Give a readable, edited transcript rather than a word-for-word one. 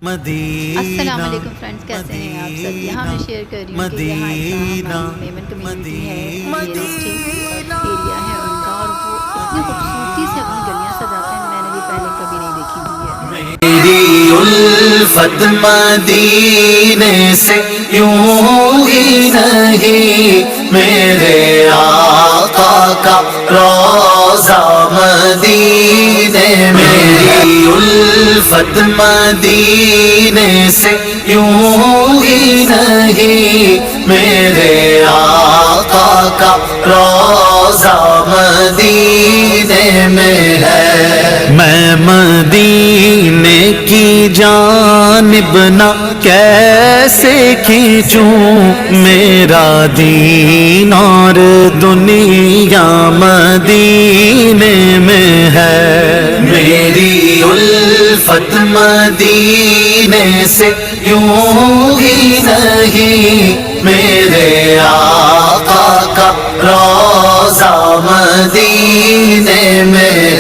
السلام علیکم فرینڈس، کیسے ہیں آپ سب؟ یہاں میں شیئر کر رہی ہوں کہ یہاں ہماری میمن کمیونٹی ہے، ریئل اسٹیٹ ایریا ہے ان کا، اور وہ اتنی خوبصورتی سے اپنی گلیاں سجاتے ہیں، میں نے بھی پہلے کبھی نہیں دیکھی ہوئی ہے۔ میری الفت مدینے سے یوں ہی نہیں، میرے آقا کا روضہ مدینے، میری الفت مدینے سے یوں ہی نہیں، میرے آقا کا روضہ مدینے میں ہے۔ میں مدینے کی جانب نہ کیسے کھینچوں، میرا دین اور دنیا مدینے میں ہے۔ میری الفت مدینے سے یوں ہی نہیں، میرے آقا کا روضہ مدینے میں